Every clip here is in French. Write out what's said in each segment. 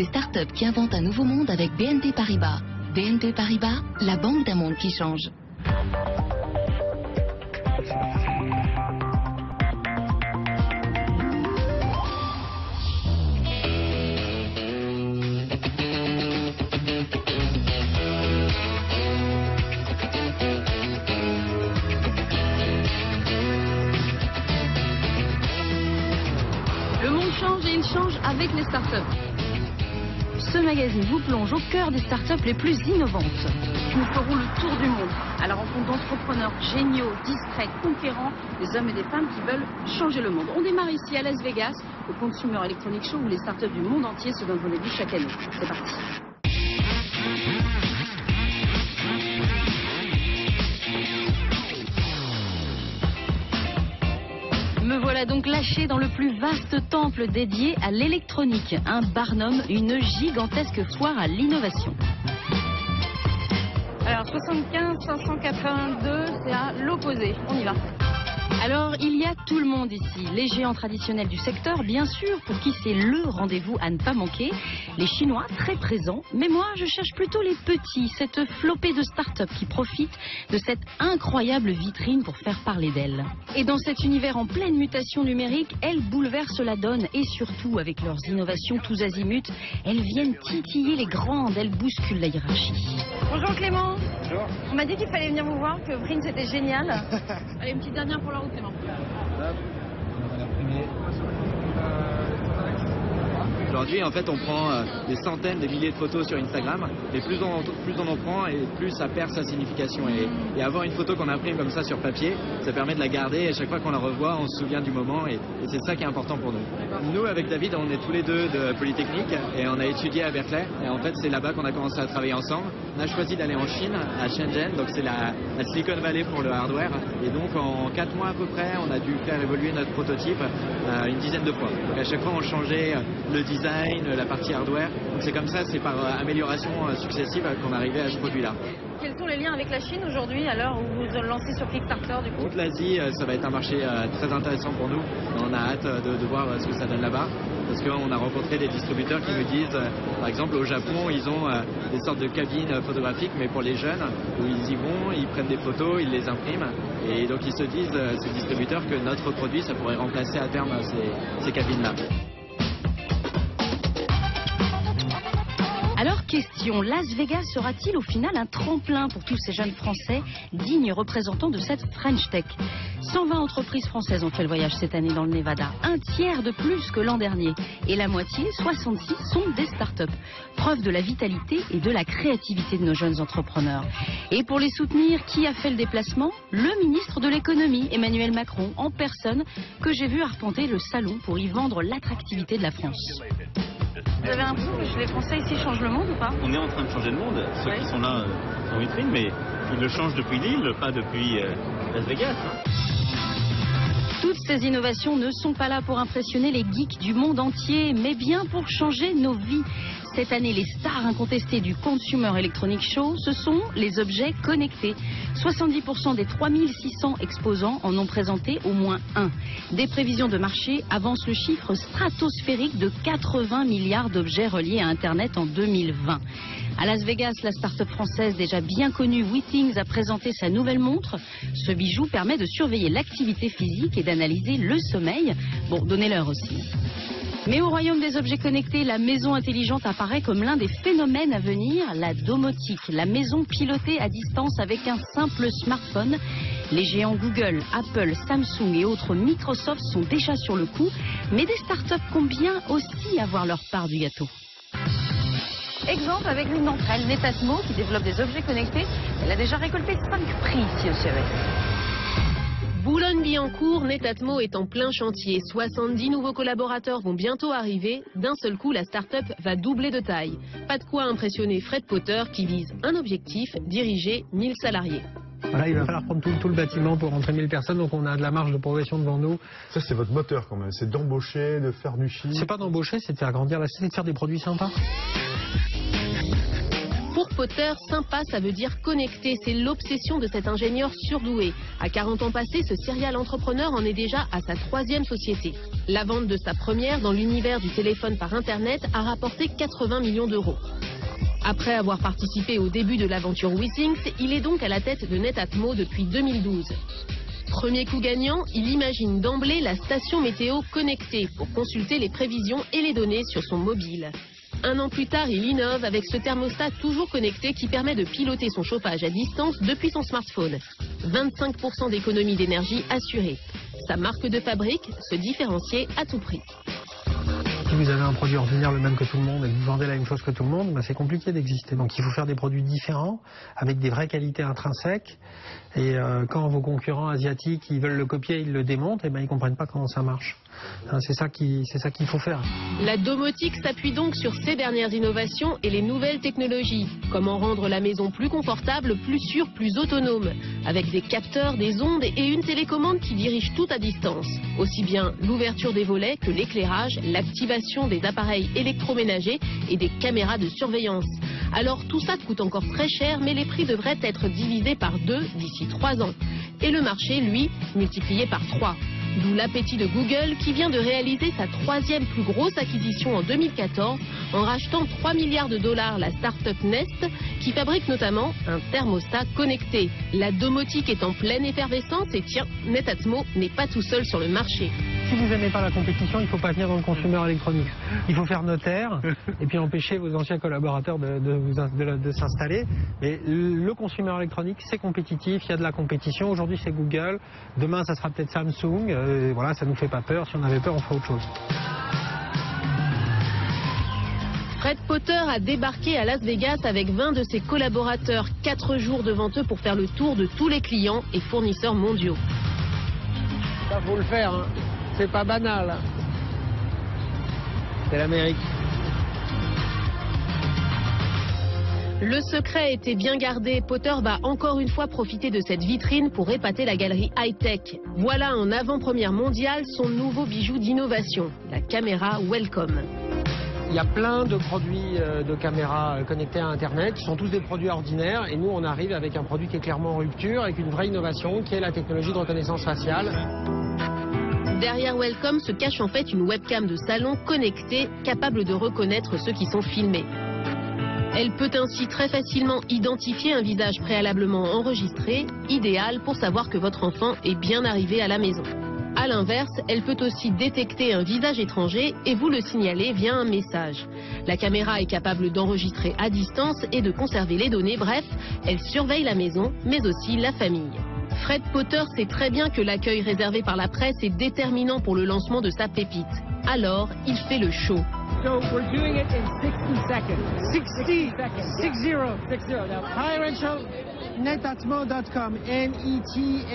ces startups qui inventent un nouveau monde avec BNP Paribas. BNP Paribas, la banque d'un monde qui change. Le monde change et il change avec les startups. Ce magazine vous plonge au cœur des startups les plus innovantes. Nous ferons le tour du monde à la rencontre d'entrepreneurs géniaux, discrets, conquérants, des hommes et des femmes qui veulent changer le monde. On démarre ici à Las Vegas, au Consumer Electronics Show où les startups du monde entier se donnent rendez-vous chaque année. C'est parti. Me voilà donc lâché dans le plus vaste temple dédié à l'électronique, un Barnum, une gigantesque foire à l'innovation. Alors 75 582, c'est à l'opposé, on y va. Alors, il y a tout le monde ici. Les géants traditionnels du secteur, bien sûr, pour qui c'est le rendez-vous à ne pas manquer. Les Chinois, très présents. Mais moi, je cherche plutôt les petits, cette flopée de start-up qui profitent de cette incroyable vitrine pour faire parler d'elles. Et dans cet univers en pleine mutation numérique, elles bouleversent la donne. Et surtout, avec leurs innovations tous azimuts, elles viennent titiller les grandes, elles bousculent la hiérarchie. Bonjour Clément. Bonjour. On m'a dit qu'il fallait venir vous voir, que Print c'était génial. Allez, une petite dernière pour la route, Clément. Aujourd'hui, en fait, on prend des centaines, des milliers de photos sur Instagram, et plus on en prend, et plus ça perd sa signification. Et avoir une photo qu'on imprime comme ça sur papier, ça permet de la garder, et chaque fois qu'on la revoit, on se souvient du moment, et c'est ça qui est important pour nous. Nous, avec David, on est tous les deux de Polytechnique, et on a étudié à Berkeley, et en fait, c'est là-bas qu'on a commencé à travailler ensemble. On a choisi d'aller en Chine, à Shenzhen, donc c'est la Silicon Valley pour le hardware, et donc en 4 mois à peu près, on a dû faire évoluer notre prototype une dizaine de fois. Donc à chaque fois, on changeait le design, la partie hardware. Donc c'est comme ça, c'est par amélioration successive qu'on arrivait à ce produit-là. Quels sont les liens avec la Chine aujourd'hui, à l'heure où vous lancez sur Kickstarter du coup? Toute l'Asie, ça va être un marché très intéressant pour nous. On a hâte de voir ce que ça donne là-bas. Parce qu'on a rencontré des distributeurs qui nous disent, par exemple au Japon, ils ont des sortes de cabines photographiques, mais pour les jeunes, où ils y vont, ils prennent des photos, ils les impriment. Et donc ils se disent, ces distributeurs, que notre produit, ça pourrait remplacer à terme ces cabines-là. Alors question, Las Vegas sera-t-il au final un tremplin pour tous ces jeunes Français dignes représentants de cette French Tech? 120 entreprises françaises ont fait le voyage cette année dans le Nevada, un tiers de plus que l'an dernier. Et la moitié, 66, sont des startups. Preuve de la vitalité et de la créativité de nos jeunes entrepreneurs. Et pour les soutenir, qui a fait le déplacement? Le ministre de l'économie, Emmanuel Macron, en personne, que j'ai vu arpenter le salon pour y vendre l'attractivité de la France. Vous avez l'impression que les Français ici changent le monde ou pas? On est en train de changer le monde. Ceux qui sont là sont en vitrine, mais ils le changent depuis Lille, pas depuis Las Vegas. Toutes ces innovations ne sont pas là pour impressionner les geeks du monde entier, mais bien pour changer nos vies. Cette année, les stars incontestées du Consumer Electronics Show, ce sont les objets connectés. 70% des 3600 exposants en ont présenté au moins un. Des prévisions de marché avancent le chiffre stratosphérique de 80 milliards d'objets reliés à Internet en 2020. À Las Vegas, la start-up française déjà bien connue Withings a présenté sa nouvelle montre. Ce bijou permet de surveiller l'activité physique et d'analyser le sommeil. Bon, donnez-leur aussi. Mais au royaume des objets connectés, la maison intelligente apparaît comme l'un des phénomènes à venir, la domotique, la maison pilotée à distance avec un simple smartphone. Les géants Google, Apple, Samsung et autres Microsoft sont déjà sur le coup, mais des startups comptent bien aussi avoir leur part du gâteau. Exemple avec l'une d'entre elles, Netatmo, qui développe des objets connectés. Elle a déjà récolté 5 prix ici au CES. Boulogne-Billancourt, Netatmo est en plein chantier. 70 nouveaux collaborateurs vont bientôt arriver. D'un seul coup, la start-up va doubler de taille. Pas de quoi impressionner Fred Potter qui vise un objectif, diriger 1000 salariés. Voilà, il va falloir prendre tout le bâtiment pour rentrer 1000 personnes, donc on a de la marge de progression devant nous. Ça, c'est votre moteur quand même, c'est d'embaucher, de faire du chiffre. C'est pas d'embaucher, c'est de faire grandir la société, de faire des produits sympas. Pour Potter, sympa, ça veut dire connecté. C'est l'obsession de cet ingénieur surdoué. À 40 ans passés, ce serial entrepreneur en est déjà à sa 3e société. La vente de sa première dans l'univers du téléphone par Internet a rapporté 80 millions d'euros. Après avoir participé au début de l'aventure WeThings, il est donc à la tête de Netatmo depuis 2012. Premier coup gagnant, il imagine d'emblée la station météo connectée pour consulter les prévisions et les données sur son mobile. Un an plus tard, il innove avec ce thermostat toujours connecté qui permet de piloter son chauffage à distance depuis son smartphone. 25% d'économie d'énergie assurée. Sa marque de fabrique, se différencier à tout prix. Si vous avez un produit ordinaire le même que tout le monde et que vous vendez la même chose que tout le monde, c'est compliqué d'exister. Donc il faut faire des produits différents, avec des vraies qualités intrinsèques. Et quand vos concurrents asiatiques ils veulent le copier, ils le démontent, ils ne comprennent pas comment ça marche. C'est ça qu'il faut faire. La domotique s'appuie donc sur ces dernières innovations et les nouvelles technologies. Comment rendre la maison plus confortable, plus sûre, plus autonome, avec des capteurs, des ondes et une télécommande qui dirige tout à distance. Aussi bien l'ouverture des volets que l'éclairage, l'activation des appareils électroménagers et des caméras de surveillance. Alors tout ça coûte encore très cher, mais les prix devraient être divisés par 2 d'ici 3 ans. Et le marché, lui, multiplié par 3. D'où l'appétit de Google qui vient de réaliser sa 3e plus grosse acquisition en 2014 en rachetant 3 milliards de dollars la start-up Nest qui fabrique notamment un thermostat connecté. La domotique est en pleine effervescence et tiens, Netatmo n'est pas tout seul sur le marché. Si vous n'aimez pas la compétition, il ne faut pas venir dans le consumer électronique. Il faut faire notaire et puis empêcher vos anciens collaborateurs de s'installer. Mais le consumer électronique, c'est compétitif, il y a de la compétition. Aujourd'hui, c'est Google. Demain, ça sera peut-être Samsung. Voilà, ça ne nous fait pas peur. Si on avait peur, on ferait autre chose. Fred Potter a débarqué à Las Vegas avec 20 de ses collaborateurs. 4 jours devant eux pour faire le tour de tous les clients et fournisseurs mondiaux. Ça, faut le faire, hein. C'est pas banal. C'est l'Amérique. Le secret était bien gardé. Potter va encore une fois profiter de cette vitrine pour épater la galerie high-tech. Voilà en avant-première mondiale son nouveau bijou d'innovation, la caméra Wellcome. Il y a plein de produits de caméras connectées à Internet qui sont tous des produits ordinaires et nous on arrive avec un produit qui est clairement en rupture avec une vraie innovation qui est la technologie de reconnaissance faciale. Derrière Wellcome se cache en fait une webcam de salon connectée capable de reconnaître ceux qui sont filmés. Elle peut ainsi très facilement identifier un visage préalablement enregistré, idéal pour savoir que votre enfant est bien arrivé à la maison. A l'inverse, elle peut aussi détecter un visage étranger et vous le signaler via un message. La caméra est capable d'enregistrer à distance et de conserver les données. Bref, elle surveille la maison, mais aussi la famille. Fred Potter sait très bien que l'accueil réservé par la presse est déterminant pour le lancement de sa pépite. Alors, il fait le show. So we're doing it in 60 seconds. 60 seconds. 60. 60. Now, Hi, Rachel. Netatmo.com.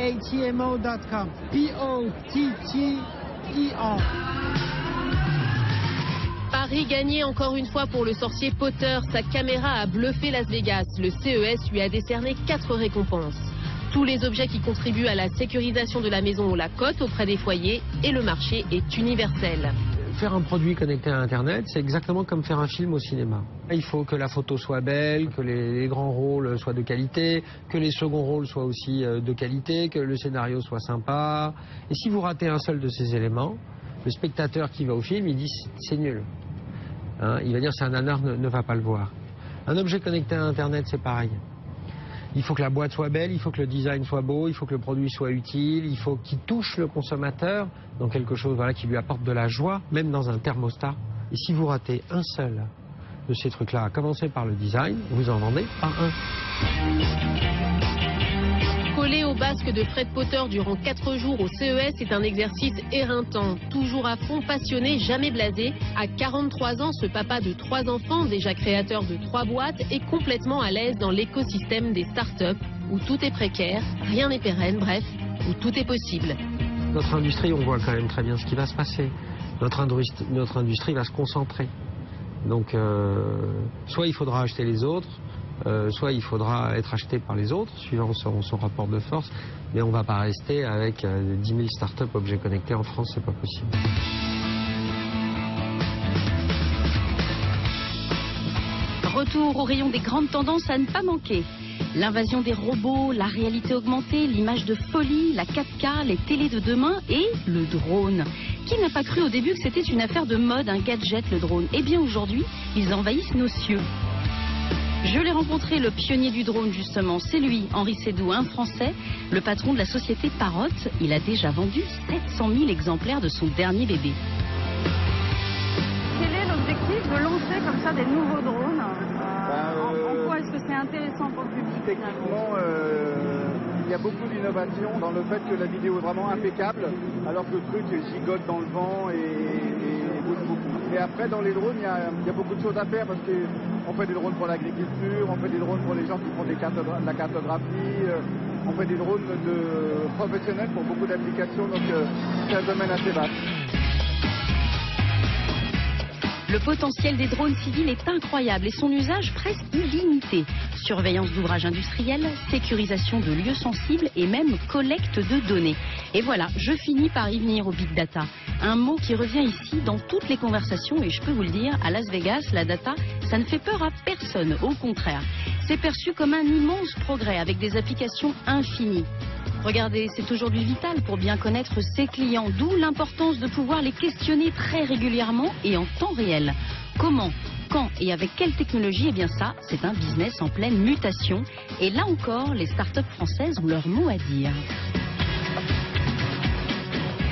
Netatmo.com. P-O-T-T-E-R. Paris gagné encore une fois pour le sorcier Potter. Sa caméra a bluffé Las Vegas. Le CES lui a décerné 4 récompenses. Tous les objets qui contribuent à la sécurisation de la maison ont la cote auprès des foyers et le marché est universel. Faire un produit connecté à Internet, c'est exactement comme faire un film au cinéma. Il faut que la photo soit belle, que les grands rôles soient de qualité, que les seconds rôles soient aussi de qualité, que le scénario soit sympa. Et si vous ratez un seul de ces éléments, le spectateur qui va au film, il dit c'est nul. Hein, il va dire c'est un nanar, ne va pas le voir. Un objet connecté à Internet, c'est pareil. Il faut que la boîte soit belle, il faut que le design soit beau, il faut que le produit soit utile, il faut qu'il touche le consommateur dans quelque chose qui lui apporte de la joie, même dans un thermostat. Et si vous ratez un seul de ces trucs-là, à commencer par le design, vous en vendez pas un. Coller au basque de Fred Potter durant 4 jours au CES est un exercice éreintant. Toujours à fond, passionné, jamais blasé. À 43 ans, ce papa de 3 enfants, déjà créateur de 3 boîtes, est complètement à l'aise dans l'écosystème des startups où tout est précaire, rien n'est pérenne, bref, où tout est possible. Notre industrie, on voit quand même très bien ce qui va se passer. Notre industrie va se concentrer. Donc, soit il faudra acheter les autres, soit il faudra être acheté par les autres, suivant son rapport de force, mais on ne va pas rester avec 10 000 startups objets connectés en France, c'est pas possible. Retour au rayon des grandes tendances à ne pas manquer. L'invasion des robots, la réalité augmentée, l'image de folie, la 4K, les télés de demain et le drone. Qui n'a pas cru au début que c'était une affaire de mode, un gadget, le drone? Eh bien aujourd'hui, ils envahissent nos cieux. Je l'ai rencontré, le pionnier du drone justement, c'est lui, Henri Sédou, un Français, le patron de la société Parrot. Il a déjà vendu 700 000 exemplaires de son dernier bébé. Quel est l'objectif de lancer comme ça des nouveaux drones? En quoi est-ce que c'est intéressant pour le public? Techniquement, il y a beaucoup d'innovation dans le fait que la vidéo est vraiment impeccable, alors que le truc gigote dans le vent et bouge beaucoup. Et après, dans les drones, il y a beaucoup de choses à faire parce qu'on fait des drones pour l'agriculture, on fait des drones pour les gens qui font de la cartographie, on fait des drones professionnels pour beaucoup d'applications, donc c'est un domaine assez vaste. Le potentiel des drones civils est incroyable et son usage presque illimité. Surveillance d'ouvrages industriels, sécurisation de lieux sensibles et même collecte de données. Et voilà, je finis par y venir au Big Data. Un mot qui revient ici dans toutes les conversations et je peux vous le dire, à Las Vegas, la data, ça ne fait peur à personne, au contraire. C'est perçu comme un immense progrès avec des applications infinies. Regardez, c'est aujourd'hui vital pour bien connaître ses clients, d'où l'importance de pouvoir les questionner très régulièrement et en temps réel. Comment, quand et avec quelle technologie? Eh bien ça, c'est un business en pleine mutation. Et là encore, les startups françaises ont leur mot à dire.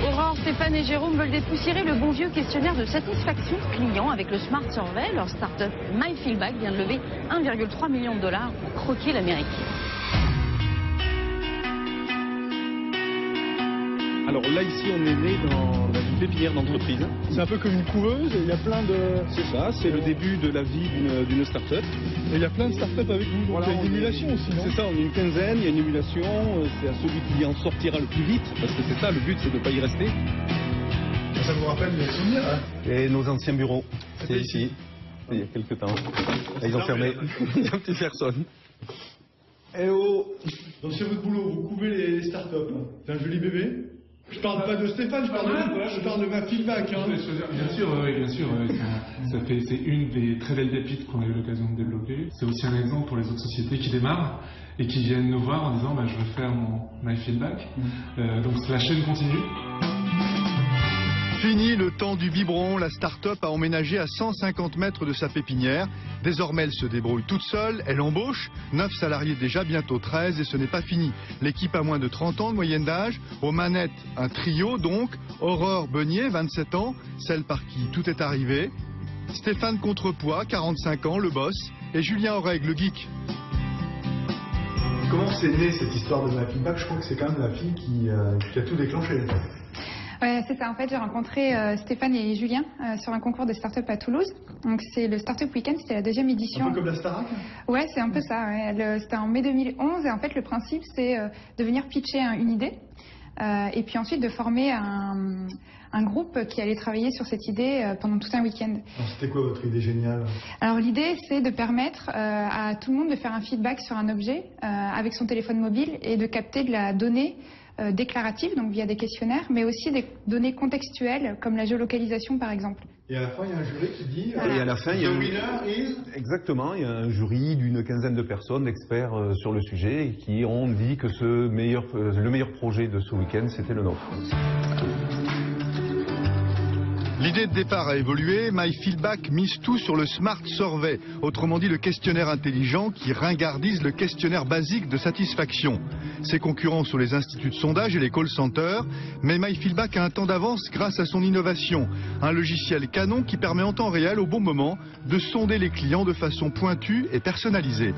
Aurore, Stéphane et Jérôme veulent dépoussiérer le bon vieux questionnaire de satisfaction client avec le Smart Survey. Leur start-up MyFeelback vient de lever 1,3 million de dollars pour croquer l'Amérique. Alors là, ici, on est né dans une pépinière d'entreprise. C'est un peu comme une couveuse, et il y a plein de... C'est ça, c'est le début de la vie d'une start-up. Et il y a plein de start-up avec nous, donc voilà, il y a une émulation aussi, non? C'est ça, on est une quinzaine, il y a une émulation, c'est à celui qui en sortira le plus vite, parce que c'est ça, le but, c'est de ne pas y rester. Ça vous rappelle les souvenirs, hein? Et nos anciens bureaux, c'est ici, il y a quelques temps. Là, ils ont fermé, il n'y a plus personne. Eh oh! Donc c'est votre boulot, vous couvez les start-up. C'est un joli bébé. Je parle pas de Stéphane, je parle de MyFeelback. Hein. Bien sûr, c'est une des très belles pépites qu'on a eu l'occasion de développer. C'est aussi un exemple pour les autres sociétés qui démarrent et qui viennent nous voir en disant je veux faire mon MyFeelback. Donc la chaîne continue. Fini le temps du biberon, la start-up a emménagé à 150 mètres de sa pépinière. Désormais, elle se débrouille toute seule, elle embauche, 9 salariés déjà, bientôt 13, et ce n'est pas fini. L'équipe a moins de 30 ans de moyenne d'âge, aux manettes, un trio donc, Aurore Beunier, 27 ans, celle par qui tout est arrivé, Stéphane Contrepoix, 45 ans, le boss, et Julien Oreg, le geek. Comment c'est né cette histoire de MyFeelback? Je crois que c'est quand même la fille qui a tout déclenché. Ouais, c'est ça. En fait, j'ai rencontré Stéphane et Julien sur un concours de start-up à Toulouse. Donc, c'est le Startup Weekend, c'était la 2e édition. Un peu comme la Starac? Ouais, c'est un peu ça. Ouais. C'était en mai 2011 et en fait, le principe, c'est de venir pitcher une idée et puis ensuite de former un groupe qui allait travailler sur cette idée pendant tout un week-end. C'était quoi votre idée géniale? Alors, l'idée, c'est de permettre à tout le monde de faire un feedback sur un objet avec son téléphone mobile et de capter de la donnée déclarative, donc via des questionnaires, mais aussi des données contextuelles, comme la géolocalisation par exemple. Et à la fin, il y a un jury qui dit... Et à la fin, il y a Exactement, il y a un jury d'une quinzaine de personnes, d'experts sur le sujet, qui ont dit que le meilleur projet de ce week-end, c'était le nôtre. L'idée de départ a évolué, MyFeelback mise tout sur le Smart Survey, autrement dit le questionnaire intelligent qui ringardise le questionnaire basique de satisfaction. Ses concurrents sont les instituts de sondage et les call centers, mais MyFeelback a un temps d'avance grâce à son innovation. Un logiciel canon qui permet en temps réel, au bon moment, de sonder les clients de façon pointue et personnalisée.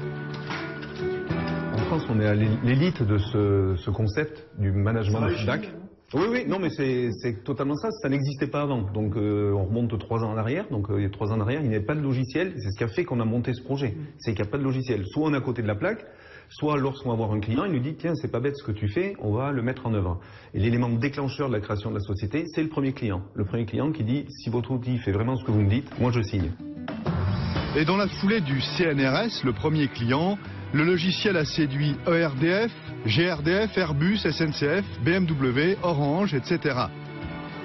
En France, on est à l'élite de ce concept du management de feedback. Oui, non, mais c'est totalement ça. Ça n'existait pas avant. Donc, on remonte 3 ans en arrière. Donc, il y a 3 ans en arrière, il n'y avait pas de logiciel. C'est ce qui a fait qu'on a monté ce projet. C'est qu'il n'y a pas de logiciel. Soit on est à côté de la plaque, soit lorsqu'on va voir un client, il nous dit, tiens, c'est pas bête ce que tu fais, on va le mettre en œuvre. Et l'élément déclencheur de la création de la société, c'est le premier client. Le premier client qui dit, si votre outil fait vraiment ce que vous me dites, moi je signe. Et dans la foulée du CNRS, le premier client, le logiciel a séduit ERDF, GRDF, Airbus, SNCF, BMW, Orange, etc.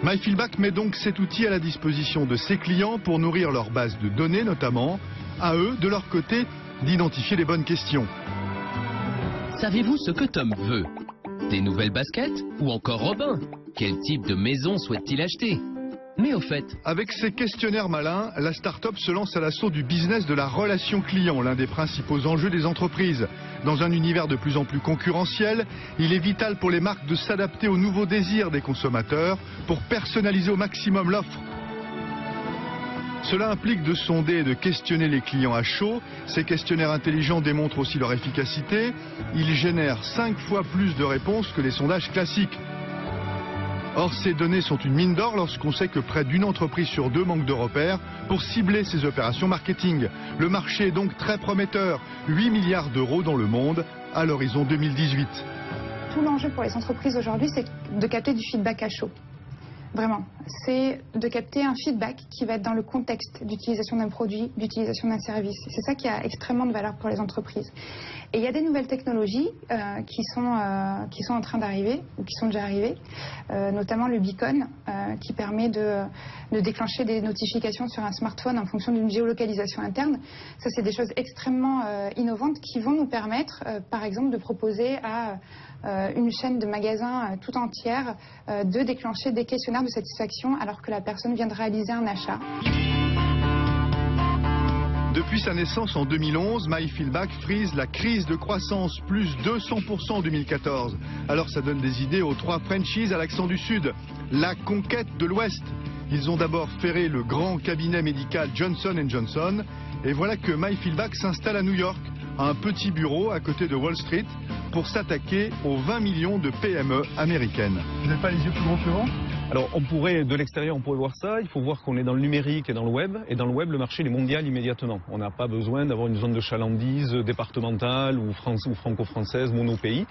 MyFeelback met donc cet outil à la disposition de ses clients pour nourrir leur base de données notamment. à eux, de leur côté, d'identifier les bonnes questions. Savez-vous ce que Tom veut? Des nouvelles baskets ou encore Robin? Quel type de maison souhaite-t-il acheter? Mais au fait... Avec ces questionnaires malins, la start-up se lance à l'assaut du business de la relation client, l'un des principaux enjeux des entreprises. Dans un univers de plus en plus concurrentiel, il est vital pour les marques de s'adapter aux nouveaux désirs des consommateurs pour personnaliser au maximum l'offre. Cela implique de sonder et de questionner les clients à chaud. Ces questionnaires intelligents démontrent aussi leur efficacité. Ils génèrent 5 fois plus de réponses que les sondages classiques. Or, ces données sont une mine d'or lorsqu'on sait que près d'une entreprise sur 2 manque de repères pour cibler ses opérations marketing. Le marché est donc très prometteur. 8 milliards d'euros dans le monde à l'horizon 2018. Tout l'enjeu pour les entreprises aujourd'hui, c'est de capter du feedback à chaud. Vraiment, c'est de capter un feedback qui va être dans le contexte d'utilisation d'un produit, d'utilisation d'un service. C'est ça qui a extrêmement de valeur pour les entreprises. Et il y a des nouvelles technologies qui sont en train d'arriver, ou qui sont déjà arrivées, notamment le beacon, qui permet de déclencher des notifications sur un smartphone en fonction d'une géolocalisation interne. Ça, c'est des choses extrêmement innovantes qui vont nous permettre, par exemple, de proposer à une chaîne de magasins tout entière de déclencher des questionnaires de satisfaction alors que la personne vient de réaliser un achat. Depuis sa naissance en 2011, MyFeelback frise la crise de croissance, plus 200% en 2014. Alors ça donne des idées aux 3 franchises à l'accent du Sud. La conquête de l'Ouest. Ils ont d'abord ferré le grand cabinet médical Johnson & Johnson. Et voilà que MyFeelback s'installe à New York, à un petit bureau à côté de Wall Street, pour s'attaquer aux 20 millions de PME américaines. Vous n'avez pas les yeux plus grands que le ventre ? Alors, de l'extérieur, on pourrait voir ça. Il faut voir qu'on est dans le numérique et dans le web. Et dans le web, le marché est mondial immédiatement. On n'a pas besoin d'avoir une zone de chalandise départementale ou franco-française, monopays.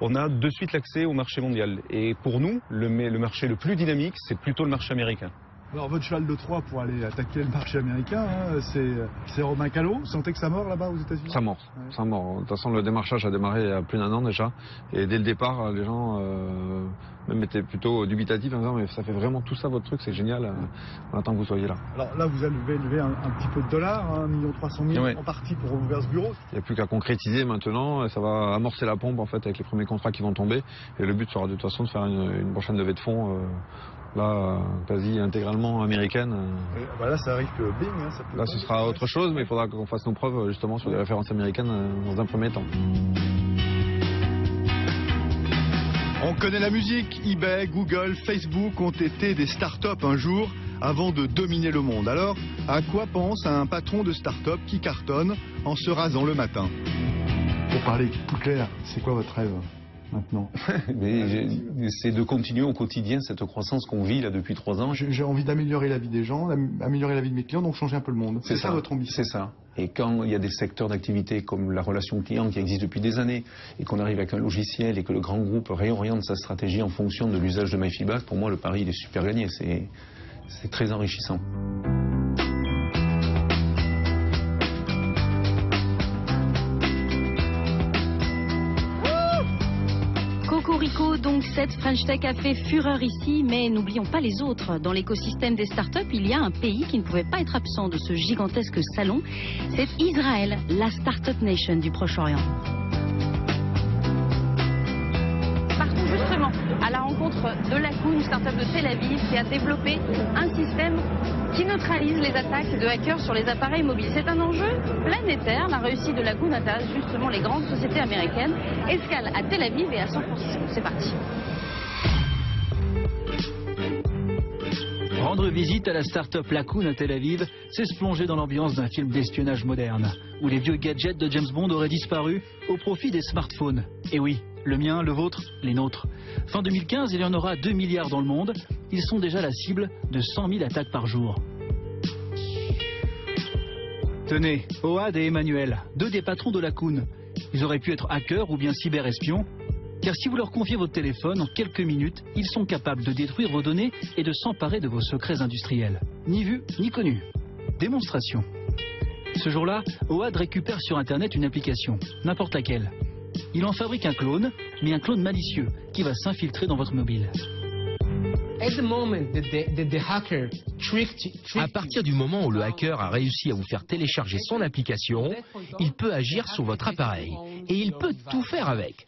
On a de suite l'accès au marché mondial. Et pour nous, le marché le plus dynamique, c'est plutôt le marché américain. Alors votre cheval de Troie pour aller attaquer le marché américain, hein, c'est Romain Callot. Vous sentez que ça mord là-bas aux États-Unis? Ça mord, ouais. Ça mord. De toute façon, le démarchage a démarré il y a plus d'1 an déjà. Et dès le départ, les gens même étaient plutôt dubitatifs en disant mais ça fait vraiment tout ça votre truc, c'est génial. On attend que vous soyez là. Alors là, vous avez levé un petit peu de dollars, 1 300 000 en partie pour ouvrir ce bureau. Il n'y a plus qu'à concrétiser maintenant. Et ça va amorcer la pompe en fait avec les premiers contrats qui vont tomber. Et le but sera de toute façon de faire une prochaine levée de fonds. Là, quasi intégralement américaine. Là, ça arrive que bing. Hein, ça peut là, ce sera autre chose, mais il faudra qu'on fasse nos preuves justement sur des références américaines dans un premier temps. On connaît la musique. eBay, Google, Facebook ont été des start-up un jour avant de dominer le monde. Alors, à quoi pense un patron de start-up qui cartonne en se rasant le matin? Pour parler tout clair, c'est quoi votre rêve maintenant? C'est de continuer au quotidien cette croissance qu'on vit là depuis 3 ans. J'ai envie d'améliorer la vie des gens, améliorer la vie de mes clients, donc changer un peu le monde. C'est ça votre ambition? C'est ça. Et quand il y a des secteurs d'activité comme la relation client qui existe depuis des années et qu'on arrive avec un logiciel et que le grand groupe réoriente sa stratégie en fonction de l'usage de MyFeelback, pour moi le pari il est super gagné. C'est très enrichissant. Cocorico, donc cette French Tech a fait fureur ici, mais n'oublions pas les autres. Dans l'écosystème des startups, il y a un pays qui ne pouvait pas être absent de ce gigantesque salon. C'est Israël, la Startup Nation du Proche-Orient. Partons justement à la rencontre de Lacoon, une startup de Tel Aviv qui a développé un système qui neutralise les attaques de hackers sur les appareils mobiles. C'est un enjeu planétaire. La réussite de Lacoon intéresse justement les grandes sociétés américaines. Escale à Tel Aviv et à San Francisco. C'est parti. Rendre visite à la start-up Lacoon à Tel Aviv, c'est se plonger dans l'ambiance d'un film d'espionnage moderne, où les vieux gadgets de James Bond auraient disparu au profit des smartphones. Et oui, le mien, le vôtre, les nôtres. Fin 2015, il y en aura 2 milliards dans le monde. Ils sont déjà la cible de 100 000 attaques par jour. Tenez, Ohad et Emmanuel, 2 des patrons de Lacoon. Ils auraient pu être hackers ou bien cyberespions. Car si vous leur confiez votre téléphone, en quelques minutes, ils sont capables de détruire vos données et de s'emparer de vos secrets industriels. Ni vu, ni connu. Démonstration. Ce jour-là, Ohad récupère sur Internet une application, n'importe laquelle. Il en fabrique un clone, mais un clone malicieux, qui va s'infiltrer dans votre mobile. À partir du moment où le hacker a réussi à vous faire télécharger son application, il peut agir sur votre appareil et il peut tout faire avec.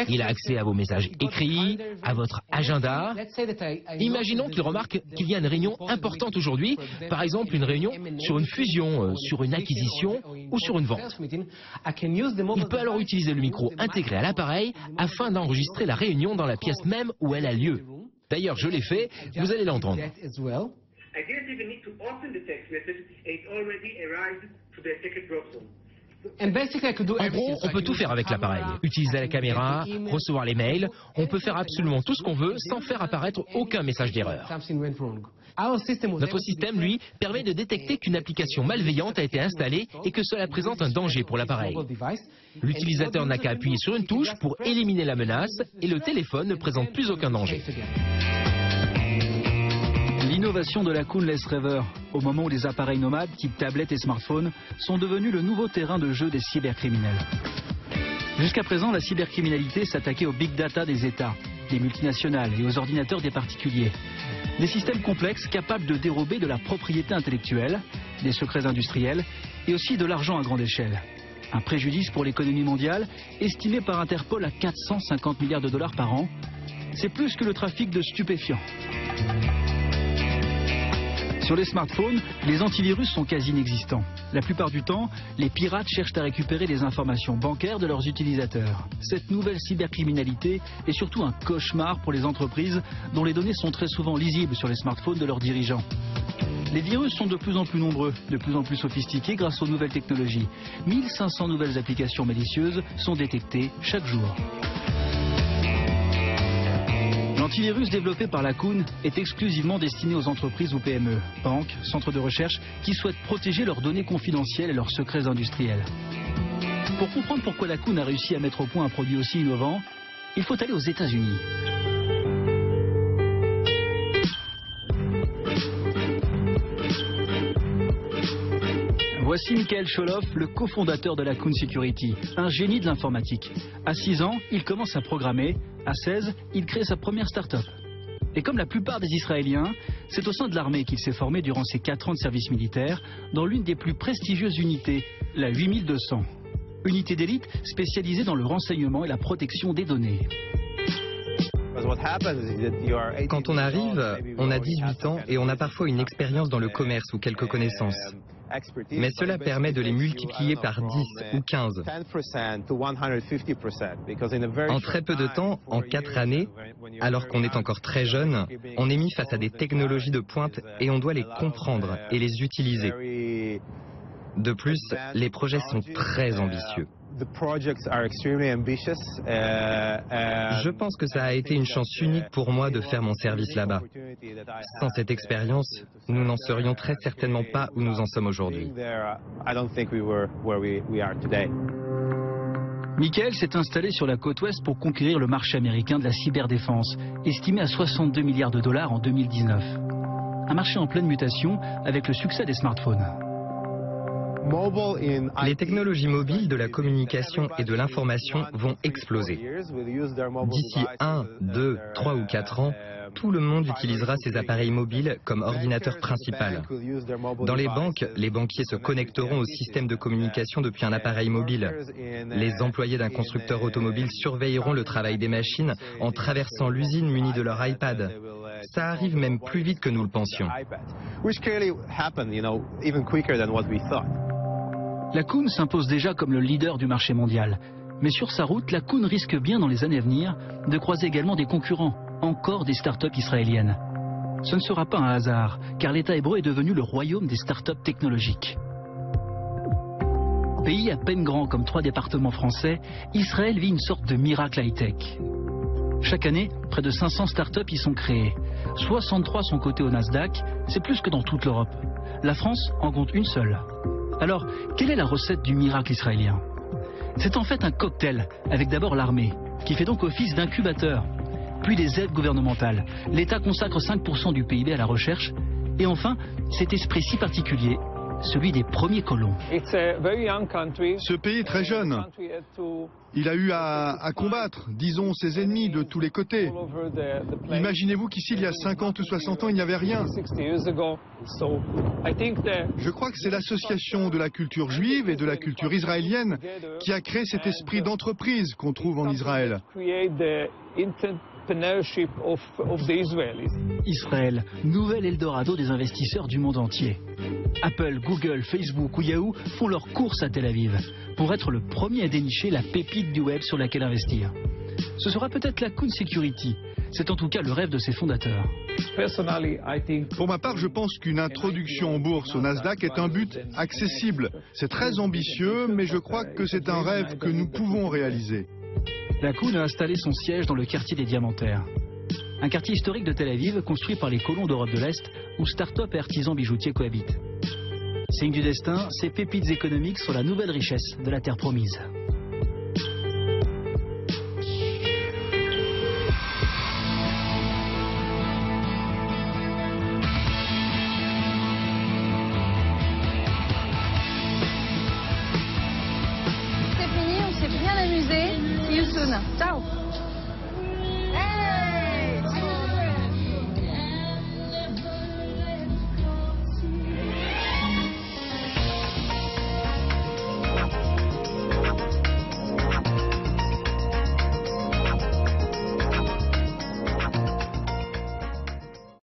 Il a accès à vos messages écrits, à votre agenda. Imaginons qu'il remarque qu'il y a une réunion importante aujourd'hui, par exemple une réunion sur une fusion, sur une acquisition ou sur une vente. Il peut alors utiliser le micro intégré à l'appareil afin d'enregistrer la réunion dans la pièce même où elle a lieu. D'ailleurs, je l'ai fait, vous allez l'entendre. En gros, on peut tout faire avec l'appareil. Utiliser la caméra, recevoir les mails, on peut faire absolument tout ce qu'on veut sans faire apparaître aucun message d'erreur. Notre système, lui, permet de détecter qu'une application malveillante a été installée et que cela présente un danger pour l'appareil. L'utilisateur n'a qu'à appuyer sur une touche pour éliminer la menace et le téléphone ne présente plus aucun danger. L'innovation de Lacoon laisse rêveur, au moment où les appareils nomades, type tablettes et smartphones, sont devenus le nouveau terrain de jeu des cybercriminels. Jusqu'à présent, la cybercriminalité s'attaquait aux big data des États, des multinationales et aux ordinateurs des particuliers. Des systèmes complexes capables de dérober de la propriété intellectuelle, des secrets industriels et aussi de l'argent à grande échelle. Un préjudice pour l'économie mondiale, estimé par Interpol à 450 milliards de dollars par an. C'est plus que le trafic de stupéfiants. Sur les smartphones, les antivirus sont quasi inexistants. La plupart du temps, les pirates cherchent à récupérer les informations bancaires de leurs utilisateurs. Cette nouvelle cybercriminalité est surtout un cauchemar pour les entreprises dont les données sont très souvent lisibles sur les smartphones de leurs dirigeants. Les virus sont de plus en plus nombreux, de plus en plus sophistiqués grâce aux nouvelles technologies. 1500 nouvelles applications malicieuses sont détectées chaque jour. L'antivirus développé par Lacoon est exclusivement destiné aux entreprises ou PME, banques, centres de recherche, qui souhaitent protéger leurs données confidentielles et leurs secrets industriels. Pour comprendre pourquoi Lacoon a réussi à mettre au point un produit aussi innovant, il faut aller aux États-Unis. Voici Michael Choloff, le cofondateur de Lacoon Security, un génie de l'informatique. À 6 ans, il commence à programmer. À 16, il crée sa première start-up. Et comme la plupart des Israéliens, c'est au sein de l'armée qu'il s'est formé durant ses 4 ans de service militaire, dans l'une des plus prestigieuses unités, la 8200. Unité d'élite spécialisée dans le renseignement et la protection des données. Quand on arrive, on a 18 ans et on a parfois une expérience dans le commerce ou quelques connaissances. Mais cela permet de les multiplier par 10 ou 15. En très peu de temps, en 4 années, alors qu'on est encore très jeune, on est mis face à des technologies de pointe et on doit les comprendre et les utiliser. De plus, les projets sont très ambitieux. Je pense que ça a été une chance unique pour moi de faire mon service là-bas. Sans cette expérience, nous n'en serions très certainement pas où nous en sommes aujourd'hui. Michael s'est installé sur la côte ouest pour conquérir le marché américain de la cyberdéfense, estimé à 62 milliards de dollars en 2019. Un marché en pleine mutation avec le succès des smartphones. Les technologies mobiles de la communication et de l'information vont exploser. D'ici 1, 2, 3 ou 4 ans, tout le monde utilisera ces appareils mobiles comme ordinateur principal. Dans les banques, les banquiers se connecteront au système de communication depuis un appareil mobile. Les employés d'un constructeur automobile surveilleront le travail des machines en traversant l'usine munis de leur iPad. Ça arrive même plus vite que nous le pensions. Lacoon s'impose déjà comme le leader du marché mondial. Mais sur sa route, Lacoon risque bien dans les années à venir de croiser également des concurrents, encore des startups israéliennes. Ce ne sera pas un hasard, car l'État hébreu est devenu le royaume des startups technologiques. Pays à peine grand comme 3 départements français, Israël vit une sorte de miracle high-tech. Chaque année, près de 500 startups y sont créées. 63 sont cotées au Nasdaq, c'est plus que dans toute l'Europe. La France en compte une seule. Alors, quelle est la recette du miracle israélien? C'est en fait un cocktail, avec d'abord l'armée, qui fait donc office d'incubateur, puis des aides gouvernementales. L'État consacre 5% du PIB à la recherche, et enfin, cet esprit si particulier, celui des premiers colons. Ce pays est très jeune. Il a eu à combattre, disons, ses ennemis de tous les côtés. Imaginez-vous qu'ici, il y a 50 ou 60 ans, il n'y avait rien. Je crois que c'est l'association de la culture juive et de la culture israélienne qui a créé cet esprit d'entreprise qu'on trouve en Israël. Israël, nouvel Eldorado des investisseurs du monde entier. Apple, Google, Facebook ou Yahoo font leur course à Tel Aviv pour être le premier à dénicher la pépite du web sur laquelle investir. Ce sera peut-être la Coon Security. C'est en tout cas le rêve de ses fondateurs. Pour ma part, je pense qu'une introduction en bourse au Nasdaq est un but accessible. C'est très ambitieux, mais je crois que c'est un rêve que nous pouvons réaliser. La Coon a installé son siège dans le quartier des Diamantaires. Un quartier historique de Tel Aviv construit par les colons d'Europe de l'Est où start-up et artisans bijoutiers cohabitent. Signe du destin, ces pépites économiques sont la nouvelle richesse de la terre promise. C'est fini, on s'est bien amusé. See you soon. Ciao.